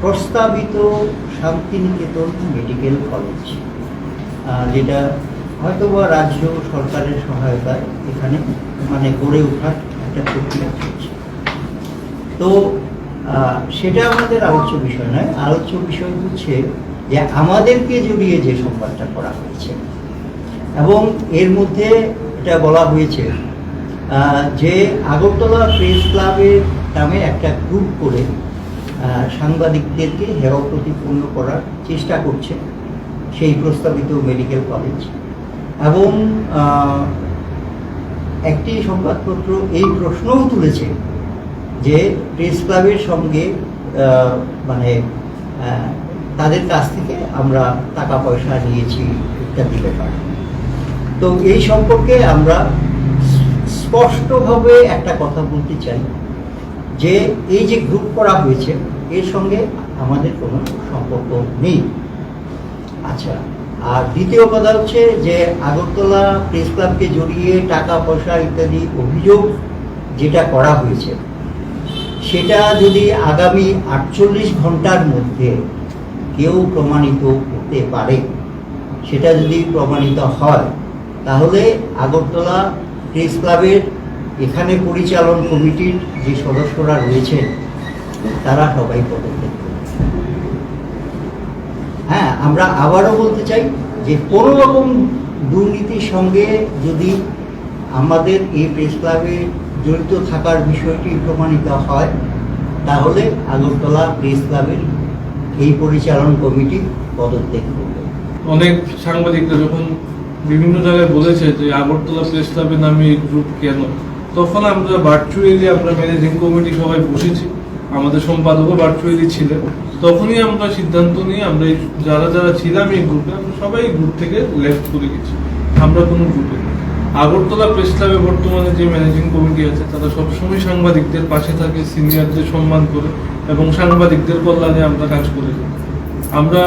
প্রস্তাবিত Santiniketan medical college, যেটা হয়তোবা রাজ্য সরকারের সহায়তায় এখানে গড়ে ওঠার একটা প্রক্রিয়া চলছে। তো সেটা আমাদের আলোচ্য বিষয় নয়। আলোচ্য বিষয় হচ্ছে যে আমাদেরকে জড়িয়ে যে সংবাদটা করা হয়েছে, এবং এর মধ্যে এটা বলা হয়েছে যে আগরতলা প্রেস ক্লাবের নামে একটা গ্রুপ করে সাংবাদিকদেরকে হেয় প্রতিপন্ন করার চেষ্টা করছে সেই প্রস্তাবিত মেডিকেল কলেজ। এবং একটি সংবাদপত্র এই প্রশ্নও তুলেছে যে প্রেস ক্লাবের সঙ্গে তাদের কাছ থেকে আমরা টাকা পয়সা নিয়েছি ইত্যাদি ব্যাপার। তো এই সম্পর্কে আমরা স্পষ্টভাবে একটা কথা বলতে চাই যে এই যে গ্রুপ করা হয়েছে এর সঙ্গে আমাদের কোনো সম্পর্ক নেই। আচ্ছা, আর দ্বিতীয় কথা হচ্ছে যে আগরতলা প্রেস ক্লাবকে জড়িয়ে টাকা পয়সা ইত্যাদি অভিযোগ যেটা করা হয়েছে সেটা যদি আগামী 48 ঘন্টার মধ্যে কেউ প্রমাণিত করতে পারে, সেটা যদি প্রমাণিত হয়, তাহলে আগরতলা প্রেস ক্লাবের এখানে পরিচালন কমিটির যে সদস্যরা রয়েছেন তারা সবাই পদত্যাগ করবে। হ্যাঁ, আমরা আবারও বলতে চাই যে কোনো রকম দুর্নীতির সঙ্গে যদি আমাদের এই প্রেস ক্লাবে জড়িত থাকার বিষয়টি প্রমাণিত হয়, তাহলে আগরতলা প্রেস ক্লাবের এই পরিচালন কমিটি পদত্যাগ করবে। অনেক সাংবাদিকরা যখন বিভিন্ন জায়গায় বলেছে যে আগরতলা প্রেস ক্লাবের নামে এই গ্রুপ কেন, তখন আমরা ভার্চুয়ালি ম্যানেজিং কমিটি সবাই বসেছি, আমাদের সম্পাদকও ভার্চুয়ালি ছিলেন। তখনই আমরা সিদ্ধান্ত নিয়ে আমরা যারা যারা ছিলাম এই গ্রুপে, আমরা সবাই গ্রুপ থেকে লেফট করে গেছি। আমরা কোনো গ্রুপে আগরতলা প্রেস ক্লাবে বর্তমানে যে ম্যানেজিং কমিটি আছে তারা সবসময় সাংবাদিকদের পাশে থাকে, সিনিয়রদের সম্মান করে এবং সাংবাদিকদের কল্যাণে আমরা কাজ করে যাই। আমরা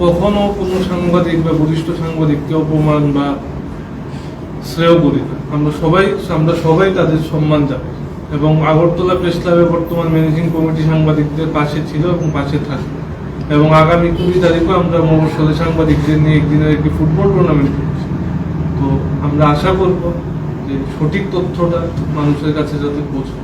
কখনো কোনো সাংবাদিক বা বরিষ্ঠ সাংবাদিককে অপমান বা শ্রেয় করি না। আমরা সবাই তাদের সম্মান জানাই এবং আগরতলা প্রেস ক্লাবে বর্তমান ম্যানেজিং কমিটি সাংবাদিকদের পাশে ছিল এবং পাশে থাকবে। এবং আগামী 20 তারিখও আমরা মফস্বলে সাংবাদিকদের নিয়ে একদিনের একটি ফুটবল টুর্নামেন্ট করছি। তো আমরা আশা করব যে সঠিক তথ্যটা মানুষের কাছে যাতে পৌঁছায়।